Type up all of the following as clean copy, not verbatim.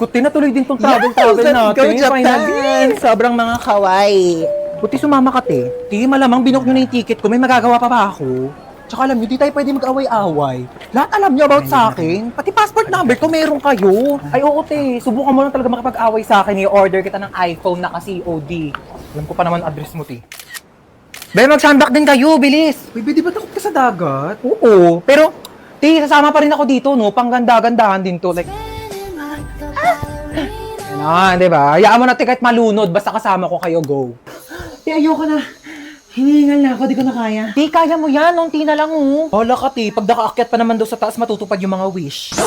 ko, tinatuloy din tong travel natin. Go Japan! Finally. Sobrang mga kawaii. Buti sumama ka, te. Ti, malamang binook nyo na yung ticket ko. May magagawa pa ba ako? Tsaka alam nyo, di tayo pwede mag-away-away. Lahat alam nyo about sa akin. Pati passport number ko, meron kayo. Ay, oo, te. Subukan mo lang talaga makipag-away sa akin. I-order kita ng iPhone na COD. Alam ko pa naman address mo, te. Be, mag-sunback din kayo, bilis. Uy, di ba takot ka sa dagat? Oo, pero, te, sasama pa rin ako dito, no? Pangganda-gandahan din to. Like, ano, di ba? Hayaan mo na, te, kahit malunod. Basta kasama ko kayo, go. Te, ayoko na. Hinihingal na ako, di ko na kaya. Te, kaya mo yan, unti na lang, oh. Hala ka, te, pag nakaakyat pa naman daw sa taas, matutupad yung mga wish.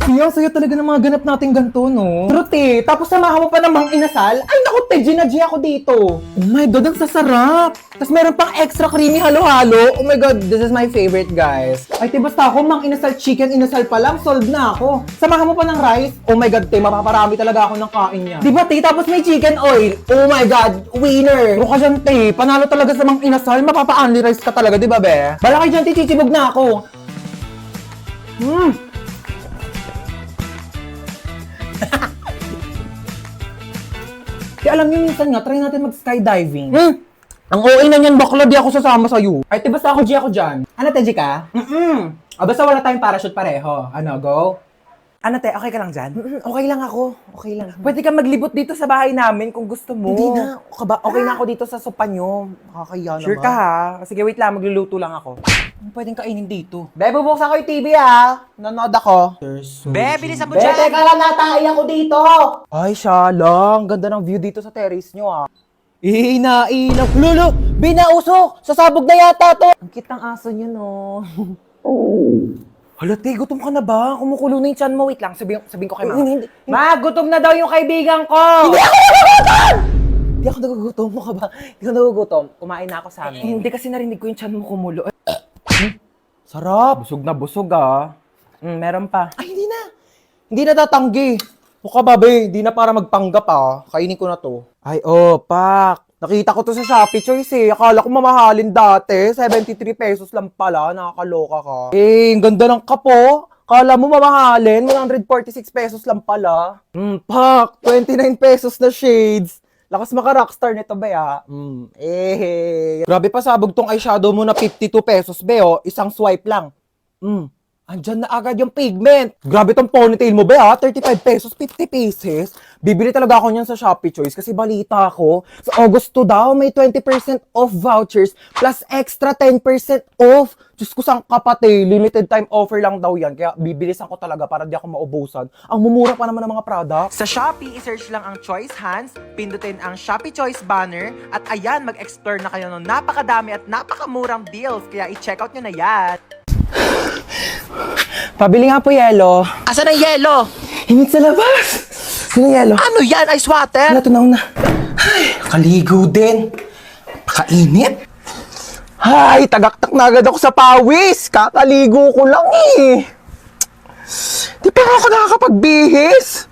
Ang saya talaga ng mga ganap natin ganito, no? Pero te, tapos samahan mo pa namang inasal? Ay naku te, G ako dito. Oh my God, ang sasarap. Tapos meron pang extra creamy halo-halo. Oh my God, this is my favorite, guys. Ay te, basta ako mang inasal chicken, inasal pa lang, solved na ako. Samahan mo pa ng rice? Oh my God, te, mapaparami talaga ako ng kain niya. Diba te, tapos may chicken oil? Oh my God, winner. Pero ka dyan te, panalo talaga sa mang inasal, mapapa-only rice ka talaga, diba be? Bala kayo dyan te, chichibog na ako. Kaya alam niyo, minsan nga, try natin mag-skydiving. Ang OA na niyan, bakla, di ako sasama sa'yo. Ay, te, basta ako G ako dyan. Ano, te, G ka? Basta wala tayong parachute pareho. Ano, go? Ano, te, okay ka lang dyan? Okay lang ako. Okay lang. Pwede ka maglibot dito sa bahay namin kung gusto mo. Hindi na. Okay na ako dito sa sopa nyo. Nakakaya naman. Sure ka, ha? Sige, wait lang. Magluluto lang ako. Pwedeng kainin dito. Be, bubuksan ko yung TV, ha? Nanood ako. Be, bilisan mo Be, dyan! teka lang, natay ako dito! Ay, siya lang. Ganda ng view dito sa terrace nyo, ah. Inainap. Lolo! Binausok! Sasabog na yata to! Ang cute ng aso nyo, no? Hala, te, gutom ka na ba? Kumukulo na yung tiyan mo. Wait lang, sabihin ko kay Ma. Ma, gutom na daw yung kaibigan ko! Hindi ako nagugutom! Hindi ako nagugutom. Mo ka ba? Hindi ako nagugutom. Kumain na ako sa amin. Hindi kasi narinig ko yung tiyan mo kumulo. Sarap! Busog na busog, ah. Meron pa. Ay, hindi na. Hindi na tatanggi. Mukha ba, be? Hindi na para magpanggap, ah. Kainin ko na to. Ay, pak. Nakita ko to sa Shopee Choice, eh. Akala ko mamahalin dati. 73 pesos lang pala. Nakakaloka ka. Eh, ang ganda ng kapo. Akala mo mamahalin. 146 pesos lang pala. Pak. 29 pesos na shades. Lakas maka-rockstar nito, be, ah. Grabe pa sabog tong eyeshadow mo na 52 pesos, be, oh. Isang swipe lang. Andyan na agad yung pigment. Grabe tong ponytail mo, be, ha? 35 pesos, 50 pieces. Bibili talaga ako niyan sa Shopee Choice kasi balita ko, sa August 2 daw, may 20% off vouchers plus extra 10% off. Diyos ko, sang kapatid, limited time offer lang daw yan. Kaya bibilisan ko talaga para di ako maubusan. Ang mumura pa naman ng mga products. Sa Shopee, i-search lang ang Choice Hands, pindutin ang Shopee Choice banner, at ayan, mag-explore na kayo ng napakadami at napakamurang deals. Kaya i-check out nyo na yan. Pabili nga po yelo. Asan ang yelo? Hinit sa labas. Sino yelo? Ano yan? Ice water? Wala, tunaw na. Ay, kaligo din. Pakainit. Ay, tagaktak na agad ako sa pawis. Kakaligo ko lang eh. Di pa ako nakakapagbihis.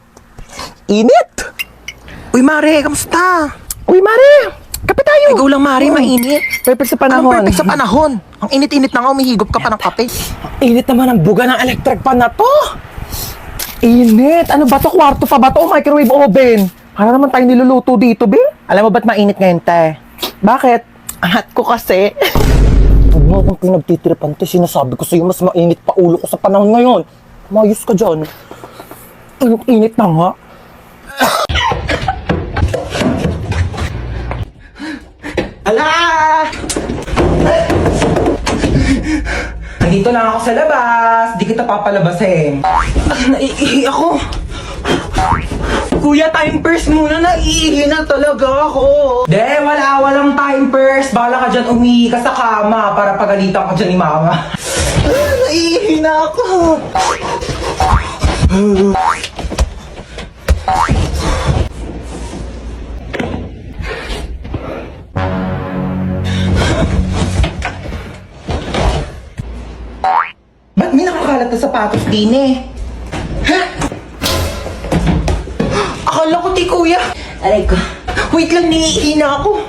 Init. Uy, Mare, kamusta? Uy, Mare. Kape tayo. Ikaw lang, Mare, mainit. Perfect sa Anong panahon. perfect sa panahon? Ang init-init na nga, umihigop ka pa ng kape. Init naman ang buga ng electric pan na to. Init. Ano ba to? Kwarto pa ba to? Microwave oven. Para naman tayo niluluto dito, be. Alam mo ba't mainit ngayon, te? Bakit? Angat ko kasi. Huwag mo akong pinagtitiripan, te. Sinasabi ko sa'yo, mas mainit pa ulo ko sa panahon ngayon. Mayos ka dyan. Init na nga. Ala! Nandito lang ako sa labas. Di kita papalabasin. Naiihi ako. Kuya, time first muna. Naiihi na talaga ako. Walang time first. Bahala ka dyan, umihi ka sa kama para pagalitan ka dyan ni mama. Naiihi na ako. Ba't may nakakalat na sapatos din eh? Ha? Akala ko, di kuya. Aray ko. Wait lang, niihi na ako.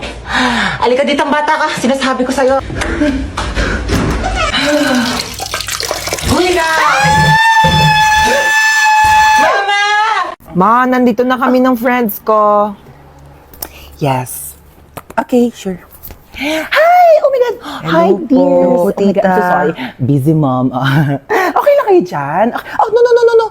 Alika dito ang bata ka. Sinasabi ko sa'yo. Kuya! Mama! Ma, nandito na kami ng friends ko. Yes. Okay, sure. Hi! Oh my God! Hi, Hello po, dear! Oh my God, I'm so tita. sorry. Busy, mom. Okay lang kayo dyan? Oh, no.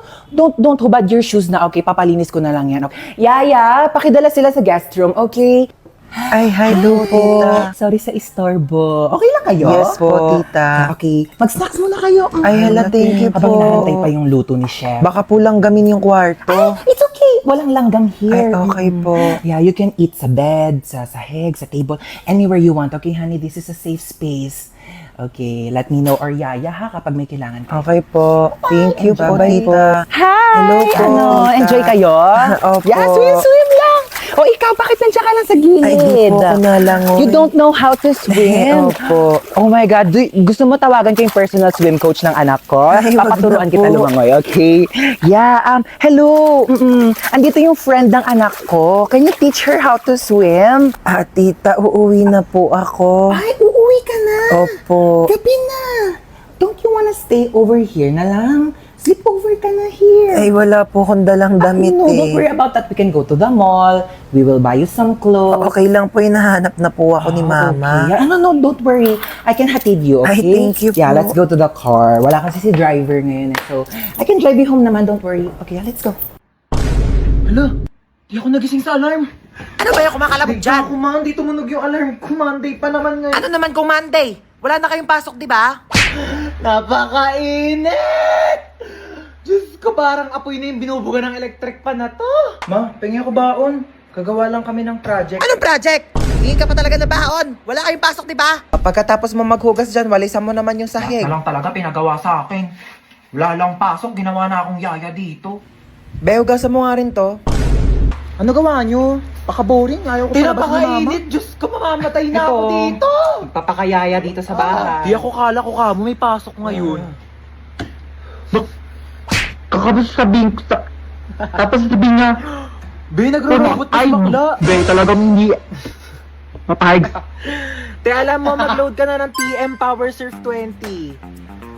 Don't hubad your shoes na, okay? Papalinis ko na lang yan. Okay. Yaya, pakidala sila sa guest room, okay? Ay, hello, tita. Sorry sa istorbo. Okay lang kayo? Yes po, tita. Okay. Mag-snacks muna kayo. Ay, hala, thank you Habang po. nahantay pa yung luto ni Chef. Baka po langgamin yung kwarto. It's okay. Walang langgam here. Ay, okay po. Yeah, you can eat sa bed, sa sahig, sa table, anywhere you want. Okay, honey, this is a safe space. Okay, let me know or Yaya ha kapag may kailangan ka. Okay po. Thank you po, Bye-bye tita. Hi! Hello po, tita. Enjoy kayo? Opo. Yeah, swim lang. O ikaw, bakit nandiyan ka lang sa gilid? Ay, di po ako nalangoy. You don't know how to swim? Opo. Oh my God, gusto mo tawagan ko yung personal swim coach ng anak ko? Ay, wag Papaturuan na kita po. lumangoy, okay? Yeah, hello. Andito yung friend ng anak ko. Can you teach her how to swim? Ah, tita, uuwi na po ako. Ay, uuwi ka na. Opo. Gabi na. Don't you wanna stay over here na lang? Sleep over ka na here. Ay, wala po akong dalang damit no, don't worry about that. We can go to the mall. We will buy you some clothes. Okay lang po, hinahanap na po ako ni mama. Okay. No, don't worry. I can hatid you, okay? Ay, thank you Yeah, po. let's go to the car. Wala kasi si driver ngayon. So, I can drive you home naman. Don't worry. Okay, let's go. Hala, di ako nagising sa alarm. Ano ba yung kumakalabog dyan? Kumandi, tumunog yung alarm. Kumandi pa naman ngayon. Ano naman kung Monday? Wala na kayong pasok, di ba? Napakainit! Diyos ko, parang apoy na yung binubuga ng electric pan na to. Ma, pengi ako baon. Kagawa lang kami ng project. Anong project? Hindi ka pa talaga na baon. Wala kayong pasok, di ba? Pagkatapos mo maghugas dyan, walisan mo naman yung sahig. Lang talaga pinagawa sa akin. Wala lang pasok, ginawa na akong yaya dito. Be, hugasan mo nga rin to. Ano gawa nyo? Paka-boring, ayaw ko sa labas ni mama. Pinapakainit. Diyos ko, mamamatay na Ito. ako dito. Magpapakayaya dito sa bahay. Di ako kala ko kamo may pasok ngayon. Kakabos sabihin ko sa... Tapos sabihin niya, Be, nagro-robot na si bakla. Be, talagang hindi... Mapahig. Te, alam mo, mag-load ka na ng TM Power Surf 20.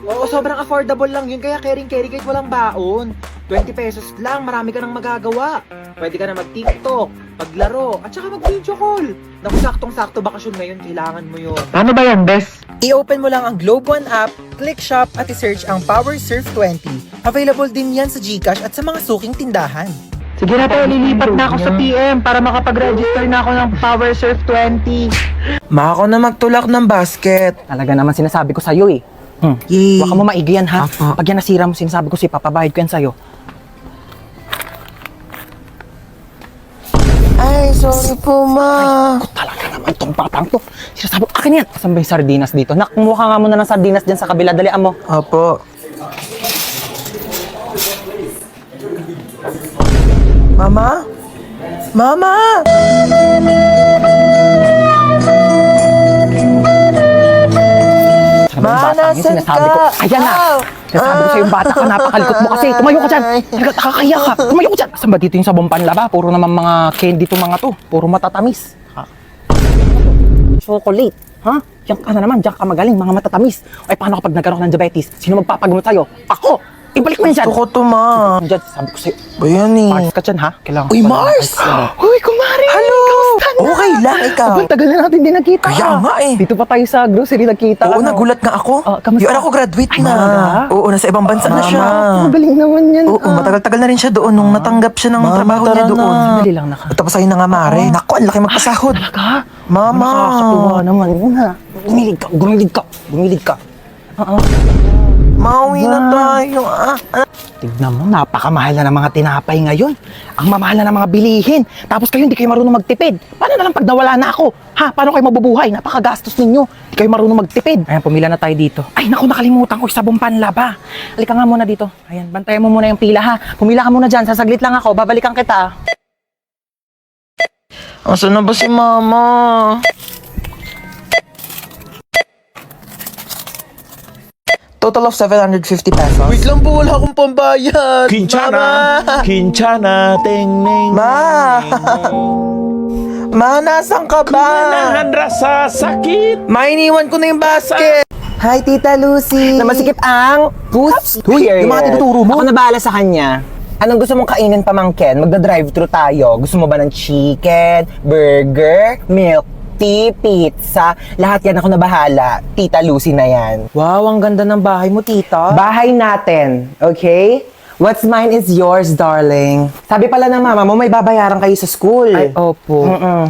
Oo, sobrang affordable lang yun. Kaya carry kahit walang baon. 20 pesos lang, marami ka nang magagawa. Pwede ka na mag-TikTok, maglaro, at saka mag-video call. Naku, saktong-sakto bakasyon ngayon, kailangan mo yun. Paano ba yan, Bes? I-open mo lang ang Globe One app, click shop at i-search ang Power Surf 20. Available din yan sa GCash at sa mga suking tindahan. Sige na tayo, lilipat na ako sa PM para makapag-register na ako ng Power Surf 20. Ma, ako na magtulak ng basket. Talaga naman sinasabi ko sa'yo eh. Yay. Baka mo maigi yan ha. Apo. Pag yan nasira mo, sinasabi ko si papabahid ko yan sa'yo. Ay, sorry po, ma. Talaga naman tong batang to. Sinasabi ko, akin yan. Saan ba yung sardinas dito? Nak, kumuha nga muna ng sardinas dyan sa kabila. Dalian mo. Opo. Mama? Mama! Saan ba yung batang yun? nasan Sinasabi ka? ko, ayan na. Ow! Sinasabi ko sa'yo yung bata ka, napakalikot mo kasi. Tumayo ka dyan. Nakakaya ka. Tumayo ka dyan. Saan ba dito yung sabong panlaba? Puro naman mga candy to mga to. Puro matatamis. Ha? Chocolate. Ha? Diyan ka na naman. Diyan ka magaling. Mga matatamis. Ay, paano kapag nagkaroon ng diabetes? Sino magpapagamot sa'yo? Ako! Ibalik mo yan dyan. Gusto ko to, ma. Dyan, sabi ko sa'yo. Ba yan eh? Mars ka dyan, ha? Kailangan Uy, ko pala ng Mars! ice cream. Uy, kumari! Hello! Kamusta na? Okay lang, ikaw. Abang, tagal na natin din nakita. Kaya nga eh. Dito pa tayo sa grocery nagkita. Oo, ano? nagulat nga ako. Kamusta? Yung anak ko graduate Ay, na. talaga? Oo, nasa ibang bansa na siya. Magaling naman yan. Oo, matagal-tagal na rin siya doon nung natanggap siya ng trabaho niya doon. Sandali lang naka. Tapos ayun na nga, Mare. Naku, ang laki magpasahod. Talaga? Mama. Nakakatuwa naman yun ha. Gumilig ka. Mauwi na tayo. Tignan mo, napakamahal na ng mga tinapay ngayon. Ang mamahal na ng mga bilihin. Tapos kayo, hindi kayo marunong magtipid. Paano na lang pag nawala na ako? Ha? Paano kayo mabubuhay? Napakagastos ninyo. Hindi kayo marunong magtipid. Ayan, pumila na tayo dito. Ay, naku, nakalimutan ko yung sabong panlaba. Halika nga muna dito. Ayan, bantayan mo muna yung pila ha. Pumila ka muna dyan. Sasaglit lang ako. Babalikan kita. Asan na ba si Mama? Total of 750 pesos. Wait lang po, wala akong pambayad. Kinchana, ting ning. Ma! Ma, nasan ka ba? Nahan rasa sakit. Ma, iniwan ko na yung basket. Hi, Tita Lucy. Na masikip ang puss. Uy, yung mga tinuturo mo. Ako na bahala sa kanya. Anong gusto mong kainin, pamangkin? Magda-drive-thru tayo. Gusto mo ba ng chicken, burger, milk tea, pizza? Lahat yan ako na bahala. Tita Lucy na yan. Wow, ang ganda ng bahay mo, tita. Bahay natin, okay? What's mine is yours, darling. Sabi pala ng mama mo, may babayaran kayo sa school. Ay, opo.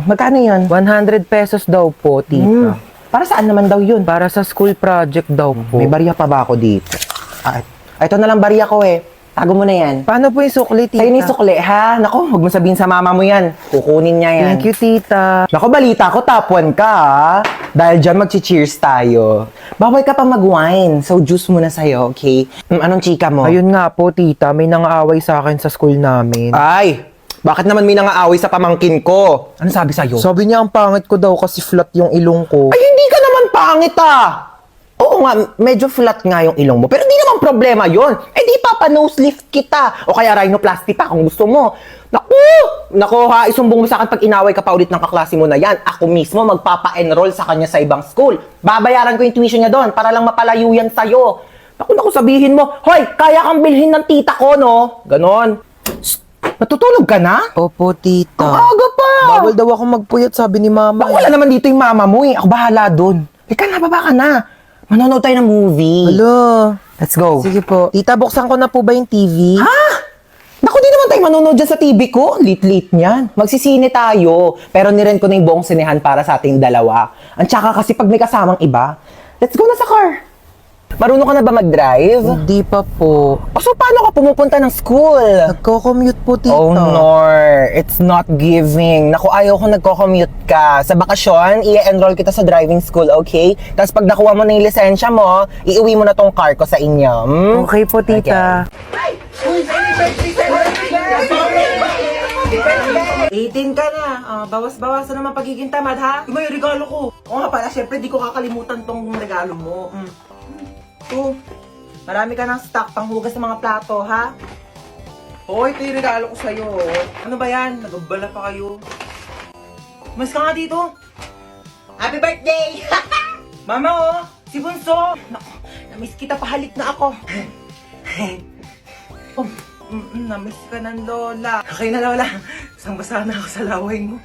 Magkano yun? 100 pesos daw po, tita. Para saan naman daw yun? Para sa school project daw po. May barya pa ba ako dito? Ito na lang barya ko eh. Tago mo na yan. Paano po yung sukli, tita? Sa'yo ni sukli, ha? Naku, huwag mo sabihin sa mama mo yan. Kukunin niya yan. Thank you, tita. Naku, balita ko, top 1 ka, ha? Dahil dyan, mag-cheers tayo. Bawal ka pa mag-wine, so juice muna sa'yo, okay? Anong chika mo? Ayun nga po, tita. May nangaaway sa akin sa school namin. Ay! Bakit naman may nangaaway sa pamangkin ko? Ano sabi sa'yo? Sabi niya ang pangit ko daw kasi flat yung ilong ko. Ay, hindi ka naman pangit, ah! Oo nga, medyo flat nga yung ilong mo. Pero di naman problema yon. Eh di papa-nose lift kita. O kaya rhinoplasty pa kung gusto mo. Naku! Naku ha, isumbong mo sa akin pag inaway ka pa ulit ng kaklase mo na yan. Ako mismo magpapa-enroll sa kanya sa ibang school. Babayaran ko yung tuition niya doon para lang mapalayo yan sa'yo. Naku, sabihin mo, hoy, kaya kang bilhin ng tita ko, no? Ganon. Shh, natutulog ka na? Opo, tita. Ang aga pa! Bawal daw ako magpuyat, sabi ni mama. Baka wala naman dito yung mama mo eh. Ako bahala doon. Ika na, baba ka na. Manonood tayo ng movie. Hello. Let's go. Sige po. Tita, buksan ko na po ba yung TV? Ha? Naku, di naman tayo manonood dyan sa TV ko. Lit-lit niyan. Magsisine tayo. Pero nirent ko na yung buong sinehan para sa ating dalawa. Ang tsaka kasi pag may kasamang iba, let's go na sa car. Marunong ka na ba mag-drive? Hindi pa po. O so, paano ka pumupunta ng school? Nagko-commute po, tita. Oh, Nor. It's not giving. Naku, ayaw ko nagko-commute ka. Sa bakasyon, i-enroll kita sa driving school, okay? Tapos pag nakuha mo na yung lisensya mo, iuwi mo na tong car ko sa inyo. Okay po, tita. 18 ka na. Bawas-bawasan naman pagiging tamad, ha? Yung may regalo ko. Oo nga pala, syempre, di ko kakalimutan tong regalo mo. Ito. Marami ka ng stock panghugas ng mga plato, ha? Oo, ito yung regalo ko sa'yo. Ano ba yan? Nagabala pa kayo. Mas ka nga dito. Happy birthday! Mama, oh! Si Bunso! Naku, namiss kita, pahalik na ako. Oh, namiss ka ng lola. Okay na, lola. Basang-basa na ako sa laway mo.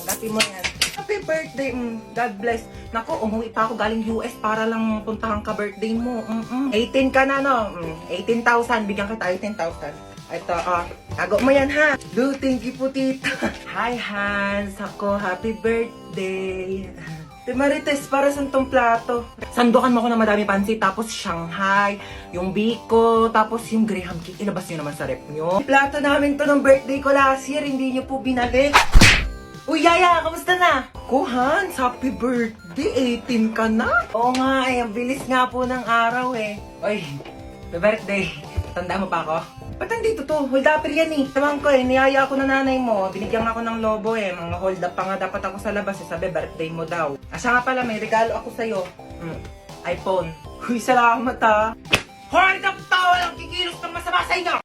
Tanggapin mo yan. Happy birthday. God bless. Naku, umuwi pa ako galing US para lang puntahan ka birthday mo. 18 ka na, no? 18,000. Bigyan kita 18,000. Ito, tago mo yan, ha? Do, thank you po, tita. Hi, Hans. Ako, happy birthday. Te Marites, para sa tong plato. Sandukan mo ko na madami pansit, tapos Shanghai, yung biko, tapos yung Graham cake. Ilabas nyo naman sa rep nyo. Plato namin to ng birthday ko last year, hindi nyo po binalik. Uy, Yaya, kamusta na? Ko, Hans, happy birthday. 18 ka na? Oo nga, ang bilis nga po ng araw eh. Uy, happy birthday. Tandaan mo pa ako? Ba't nandito to? Hold upper yan eh. Saman ko eh, niyaya ako ng nanay mo. Binigyan ako ng lobo eh. Mga hold up pa nga dapat ako sa labas eh. Sabi, birthday mo daw. Asa nga pala, may regalo ako sa'yo. iPhone. Uy, salamat ha. Hold up tao! Ang kikilos ng masama sa inyo!